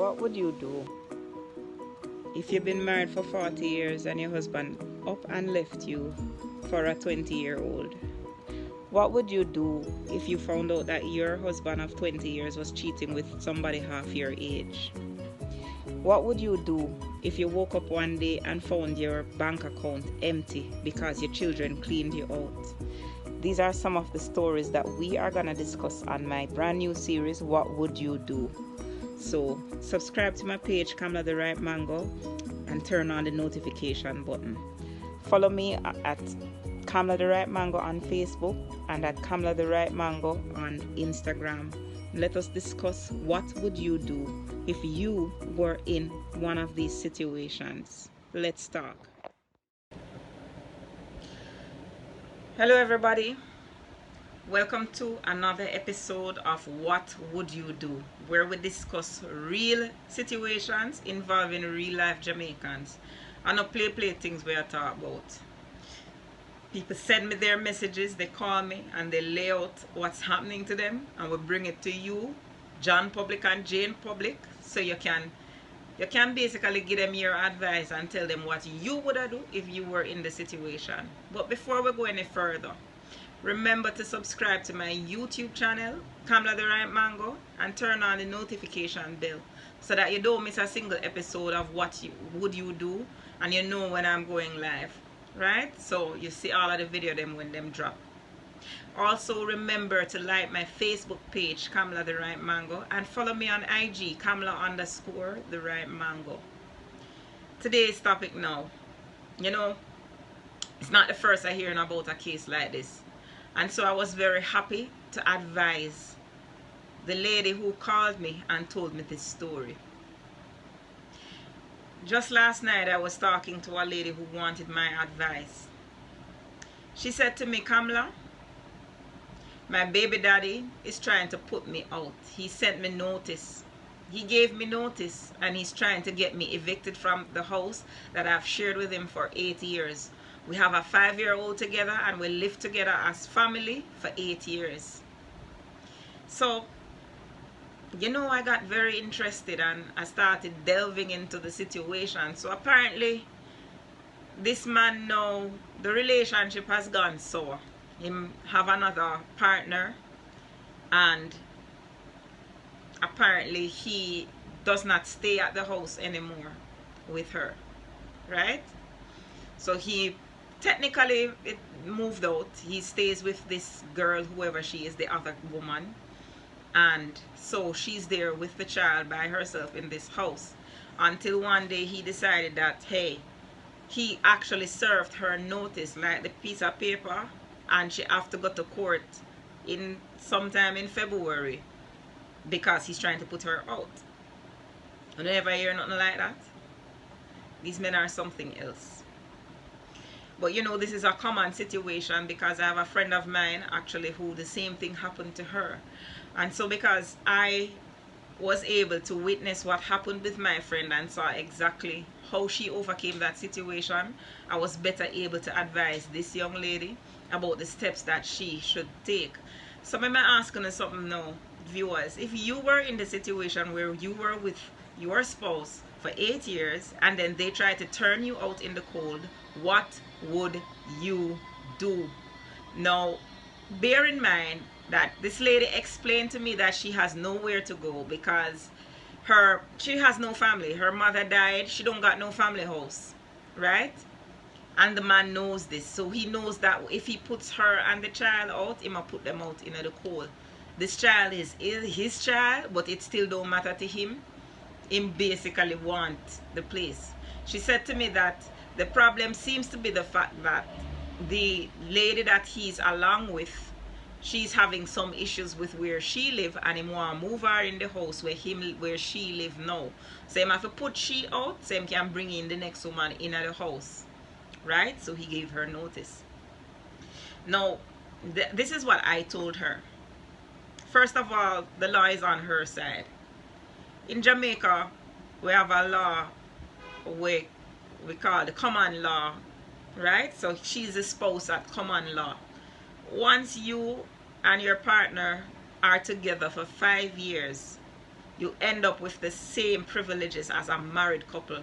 What would you do if you've been married for 40 years and your husband up and left you for a 20-year-old? What would you do if you found out that your husband of 20 years was cheating with somebody half your age? What would you do if you woke up one day and found your bank account empty because your children cleaned you out? These are some of the stories that we are going to discuss on my brand new series, What Would You Do? So subscribe to my page, Kamla the Right Mango, and turn on the notification button. Follow me at Kamla the Right Mango on Facebook and at Kamla the Right Mango on Instagram. Let us discuss what would you do if you were in one of these situations. Let's talk. Hello everybody. Welcome to another episode of What Would You Do, where we discuss real situations involving real life Jamaicans and not play things we are talking about. People send me their messages, they call me and they lay out what's happening to them, and we bring it to you, John Public and Jane Public, so you can basically give them your advice and tell them what you would do if you were in the situation. But before we go any further, remember to subscribe to my YouTube channel, Kamla the Right Mango, and turn on the notification bell so that you don't miss a single episode of What Would You Do, and you know when I'm going live, right? So you see all of the video them when them drop. Also remember to like my Facebook page, Kamla the Right Mango, and follow me on IG, Kamla_ the Right Mango. Today's topic now, it's not the first I hearing about a case like this. And so I was very happy to advise the lady who called me and told me this story. Just last night I was talking to a lady who wanted my advice. She said to me, Kamla, my baby daddy is trying to put me out. He sent me notice. He gave me notice and he's trying to get me evicted from the house that I've shared with him for 8 years. We have a 5-year-old together and we live together as family for 8 years. So, I got very interested and I started delving into the situation. So apparently, this man now, the relationship has gone sour. Him have another partner, and apparently he does not stay at the house anymore with her, right? So he technically moved out. He stays with this girl, whoever she is, the other woman, and so she's there with the child by herself in this house until one day he decided that, hey, he actually served her notice, like the piece of paper, and she have to go to court in sometime in February because he's trying to put her out. You never hear nothing like that? These men are something else. But this is a common situation because I have a friend of mine actually who the same thing happened to her. And so because I was able to witness what happened with my friend and saw exactly how she overcame that situation, I was better able to advise this young lady about the steps that she should take. So I'm asking you something now, viewers. If you were in the situation where you were with your spouse for 8 years and then they try to turn you out in the cold, what would you do? Now, bear in mind that this lady explained to me that she has nowhere to go because she has no family. Her mother died. She don't got no family house, right? And the man knows this. So he knows that if he puts her and the child out, he might put them out in the cold. This child is his child, but it still don't matter to him. He basically want the place. She said to me that the problem seems to be the fact that the lady that he's along with, she's having some issues with where she live, and he want to move her in the house where she live now. So he have to put she out so he can bring in the next woman in the house, right? So he gave her notice. Now, this is what I told her. First of all, the law is on her side. In Jamaica, we have a law we call the common law, right? So she's a spouse at common law. Once you and your partner are together for 5 years, you end up with the same privileges as a married couple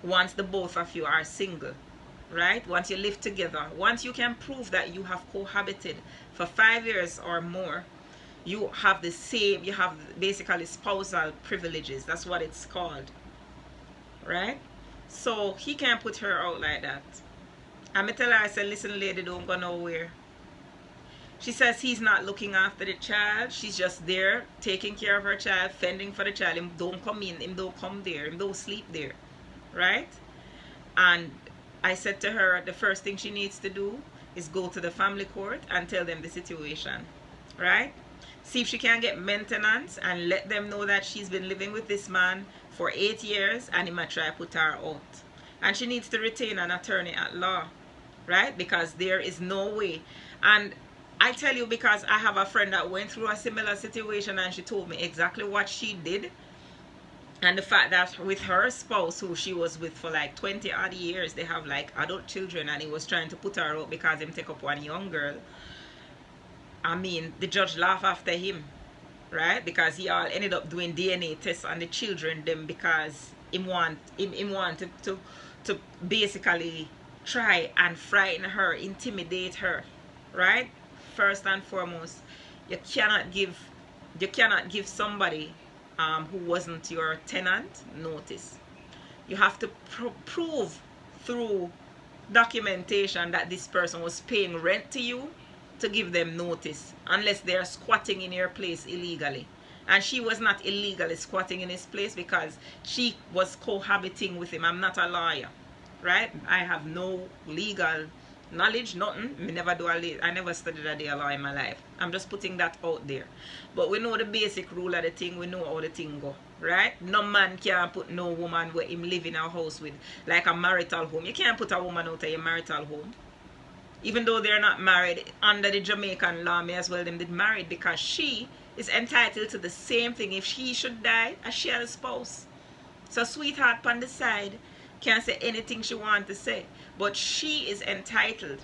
once the both of you are single, right? Once you live together, once you can prove that you have cohabited for 5 years or more, you have the same, you have basically spousal privileges. That's what it's called, right? So he can't put her out like that. I'm tell her, I said, listen, lady, don't go nowhere. She says he's not looking after the child. She's just there taking care of her child, fending for the child. Him don't come in, him don't come there, him don't sleep there, right? And I said to her, the first thing she needs to do is go to the family court and tell them the situation, right? See if she can get maintenance and let them know that she's been living with this man for 8 years and he might try to put her out. And she needs to retain an attorney at law, right? Because there is no way. And I tell you, because I have a friend that went through a similar situation and she told me exactly what she did. And the fact that with her spouse, who she was with for like 20 odd years, they have like adult children, and he was trying to put her out because him take up one young girl. I mean, the judge laughed after him, right? Because he all ended up doing DNA tests on the children them because him want to basically try and frighten her, intimidate her, right? First and foremost, you cannot give somebody who wasn't your tenant notice. You have to prove through documentation that this person was paying rent to you to give them notice, unless they are squatting in your place illegally. And she was not illegally squatting in his place because she was cohabiting with him. I'm not a lawyer, right? I have no legal knowledge, nothing. I never studied a day of law in my life. I'm just putting that out there. But we know the basic rule of the thing. We know how the thing go, right? No man can put no woman where him live in a house with, like a marital home. You can't put a woman out of your marital home. Even though they're not married, under the Jamaican law, may as well them did married, because she is entitled to the same thing if she should die as she had a spouse. So sweetheart on the side can't say anything she wants to say, but she is entitled,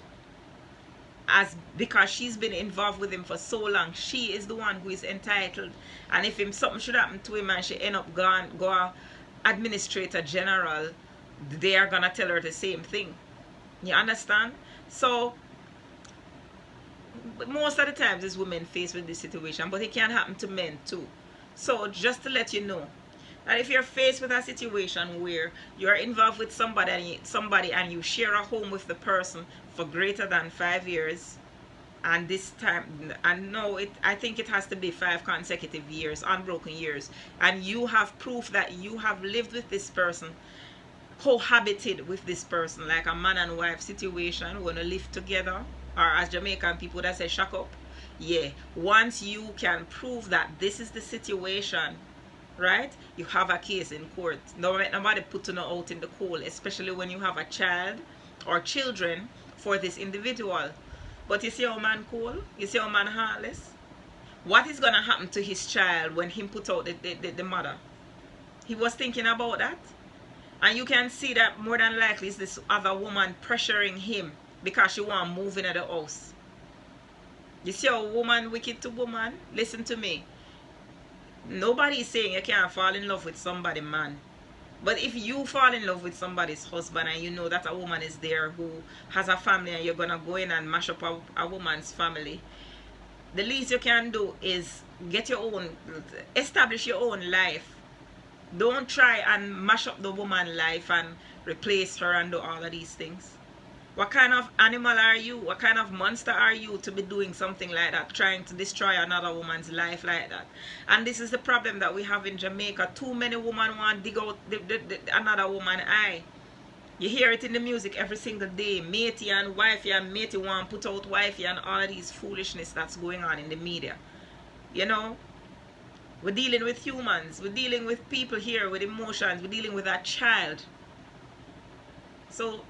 as because she's been involved with him for so long. She is the one who is entitled. And if something should happen to him and she end up go administrator general, they are gonna tell her the same thing. You understand? So most of the times it's women faced with this situation, but it can happen to men too. So just to let you know that if you're faced with a situation where you're involved with somebody and you share a home with the person for greater than 5 years, and this time, and no, I think it has to be 5 consecutive years, unbroken years, and you have proof that you have lived with this person, cohabited with this person, like a man and wife situation, want to live together, or as Jamaican people that say shack up. Yeah, once you can prove that this is the situation, right, you have a case in court. Nobody put you out in the cold, especially when you have a child or children for this individual. But you see how man cool, you see how man heartless. What is gonna happen to his child when him put out the mother? He was thinking about that. And you can see that more than likely is this other woman pressuring him because she want to move into the house. You see how woman wicked to woman? Listen to me. Nobody is saying you can't fall in love with somebody, man. But if you fall in love with somebody's husband and you know that a woman is there who has a family and you're going to go in and mash up a woman's family, the least you can do is establish your own life. Don't try and mash up the woman's life and replace her and do all of these things. What kind of animal are you? What kind of monster are you to be doing something like that, trying to destroy another woman's life like that? And this is the problem that we have in Jamaica. Too many women want to dig out another woman's eye. You hear it in the music every single day. Matey and wifey and matey want to put out wifey and all of these foolishness that's going on in the media. You know? We're dealing with humans. We're dealing with people here with emotions. We're dealing with a child. So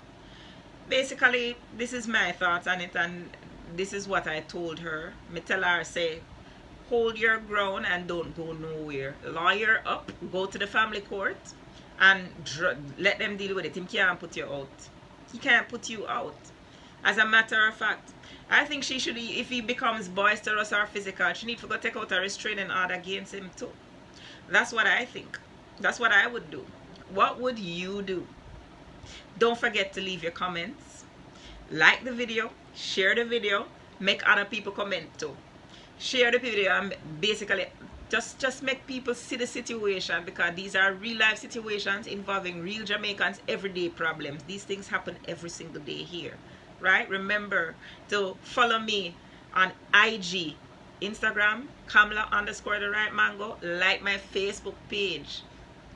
basically, this is my thoughts on it, and this is what I told her. Me tell her, say, hold your ground and don't go nowhere. Lawyer up, go to the family court, and let them deal with it. He can't put you out. He can't put you out. As a matter of fact, I think she should, if he becomes boisterous or physical, she needs to go take out a restraining order against him too. That's what I think. That's what I would do. What would you do? Don't forget to leave your comments, like the video, share the video, make other people comment too. Share the video and basically just make people see the situation, because these are real life situations involving real Jamaicans, everyday problems. These things happen every single day here, right? Remember to follow me on IG, Instagram, Kamla underscore the right mango. Like my Facebook page,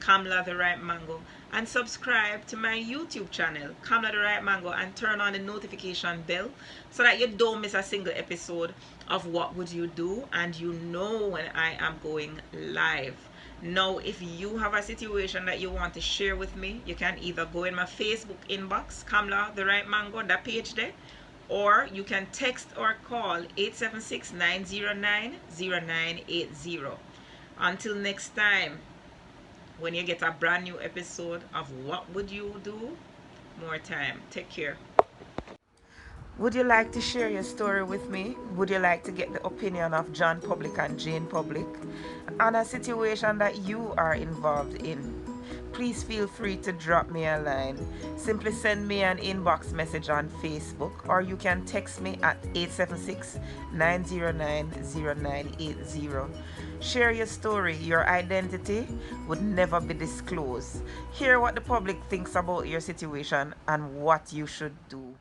Kamla the Right Mango, and subscribe to my YouTube channel, Kamla the Right Mango, and turn on the notification bell so that you don't miss a single episode of What Would You Do, and you know when I am going live. Now, if you have a situation that you want to share with me, you can either go in my Facebook inbox, Kamla the Right Mango, that page there, or you can text or call 876-909-0980. Until next time, when you get a brand new episode of What Would You Do? More time. Take care. Would you like to share your story with me? Would you like to get the opinion of John Public and Jane Public on a situation that you are involved in? Please feel free to drop me a line. Simply send me an inbox message on Facebook, or you can text me at 876-909-0980. Share your story. Your identity would never be disclosed. Hear what the public thinks about your situation and what you should do.